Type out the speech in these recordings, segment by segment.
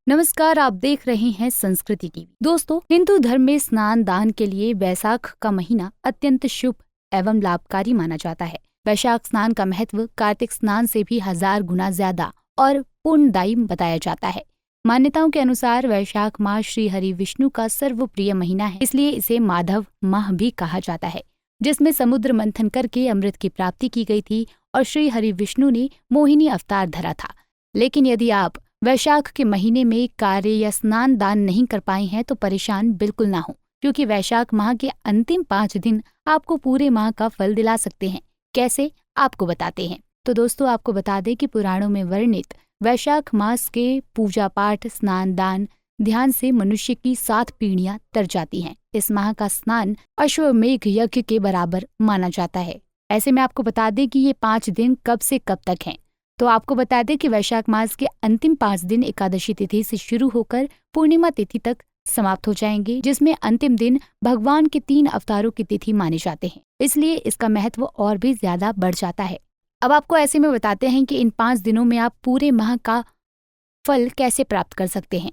नमस्कार, आप देख रहे हैं संस्कृति टीवी। दोस्तों, हिंदू धर्म में स्नान दान के लिए वैशाख का महीना अत्यंत शुभ एवं लाभकारी माना जाता है। वैशाख स्नान का महत्व कार्तिक स्नान से भी 1000 गुना ज्यादा और पुण्यदायी बताया जाता है। मान्यताओं के अनुसार वैशाख माह श्री हरि विष्णु का सर्वप्रिय महीना है, इसलिए इसे माधव माह भी कहा जाता है, जिसमें समुद्र मंथन करके अमृत की प्राप्ति की गई थी और श्री हरि विष्णु ने मोहिनी अवतार धरा था। लेकिन यदि आप वैशाख के महीने में कार्य या स्नान दान नहीं कर पाए हैं तो परेशान बिल्कुल ना हो, क्योंकि वैशाख माह के अंतिम 5 दिन आपको पूरे माह का फल दिला सकते हैं। कैसे, आपको बताते हैं। तो दोस्तों, आपको बता दें कि पुराणों में वर्णित वैशाख मास के पूजा पाठ, स्नान दान, ध्यान से मनुष्य की 7 पीढ़ियां तर जाती हैं। इस माह का स्नान अश्वमेघ यज्ञ के बराबर माना जाता है। ऐसे में आपको बता दें कि ये 5 दिन कब से कब तक हैं। तो आपको बता दें कि वैशाख मास के अंतिम 5 दिन एकादशी तिथि से शुरू होकर पूर्णिमा तिथि तक समाप्त हो जाएंगे, जिसमें अंतिम दिन भगवान के 3 अवतारों की तिथि माने जाते हैं, इसलिए इसका महत्व और भी ज्यादा बढ़ जाता है। अब आपको ऐसे में बताते हैं कि इन 5 दिनों में आप पूरे माह का फल कैसे प्राप्त कर सकते हैं।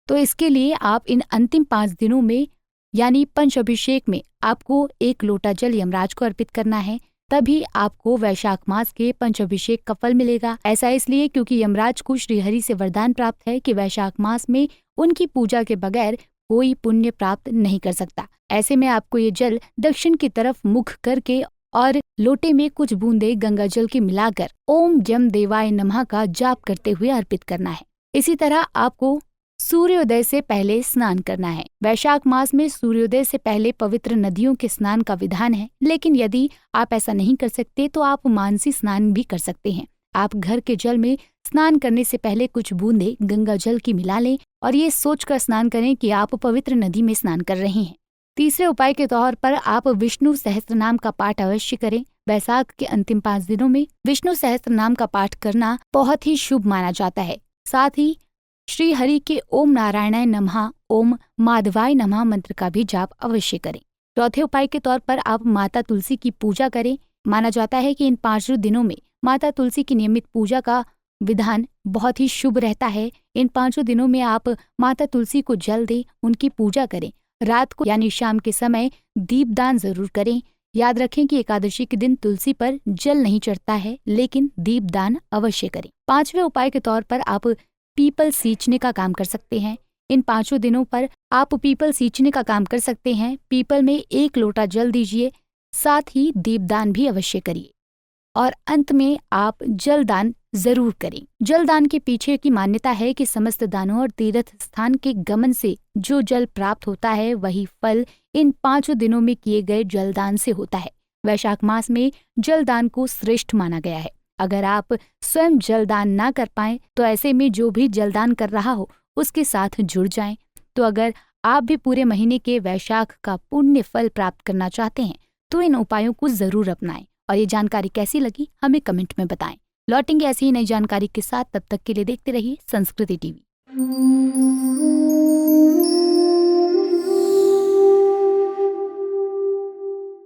तो इसके लिए आप इन अंतिम 5 दिनों में यानी पंच अभिषेक में आपको 1 लोटा जल यमराज को अर्पित करना है, तभी आपको वैशाख मास के पंचाभिषेक का फल मिलेगा। ऐसा इसलिए क्योंकि यमराज को श्रीहरि से वरदान प्राप्त है कि वैशाख मास में उनकी पूजा के बगैर कोई पुण्य प्राप्त नहीं कर सकता। ऐसे में आपको ये जल दक्षिण की तरफ मुख करके और लोटे में कुछ बूंदे गंगा जल की मिलाकर ओम यम देवाय नमः का जाप करते हुए अर्पित करना है। इसी तरह आपको सूर्योदय से पहले स्नान करना है। वैशाख मास में सूर्योदय से पहले पवित्र नदियों के स्नान का विधान है, लेकिन यदि आप ऐसा नहीं कर सकते तो आप मानसी स्नान भी कर सकते हैं। आप घर के जल में स्नान करने से पहले कुछ बूंदे गंगा जल की मिला लें और ये सोचकर स्नान करें कि आप पवित्र नदी में स्नान कर रहे हैं। तीसरे उपाय के तौर पर आप विष्णु सहस्त्र नाम का पाठ अवश्य करें। वैशाख के अंतिम 5 दिनों में विष्णु सहस्त्र नाम का पाठ करना बहुत ही शुभ माना जाता है। साथ ही श्री हरि के ओम नारायणाय नमः, ओम माधवाय नमः मंत्र का भी जाप अवश्य करें। चौथे उपाय के तौर पर आप माता तुलसी की पूजा करें। माना जाता है कि इन 5 दिनों में माता तुलसी की नियमित पूजा का विधान बहुत ही शुभ रहता है। इन 5 दिनों में आप माता तुलसी को जल दें, उनकी पूजा करें। रात को यानी शाम के समय दीपदान जरूर करें। याद रखें कि एकादशी के दिन तुलसी पर जल नहीं चढ़ता है, लेकिन दीपदान अवश्य करें। 5वें उपाय के तौर पर आप पीपल सींचने का काम कर सकते हैं। इन 5 दिनों पर आप पीपल सींचने का काम कर सकते हैं। पीपल में 1 लोटा जल दीजिए, साथ ही दीपदान भी अवश्य करिए और अंत में आप जलदान जरूर करें। जलदान के पीछे की मान्यता है कि समस्त दानों और तीर्थ स्थान के गमन से जो जल प्राप्त होता है वही फल इन 5 दिनों में किए गए जलदान से होता है। वैशाख मास में जलदान को श्रेष्ठ माना गया है। अगर आप स्वयं जलदान ना कर पाएं तो ऐसे में जो भी जलदान कर रहा हो उसके साथ जुड़ जाएं। तो अगर आप भी पूरे महीने के वैशाख का पुण्य फल प्राप्त करना चाहते हैं तो इन उपायों को जरूर अपनाएं। और ये जानकारी कैसी लगी हमें कमेंट में बताएं। लौटेंगे ऐसी ही नई जानकारी के साथ, तब तक के लिए देखते रहिए संस्कृति टीवी।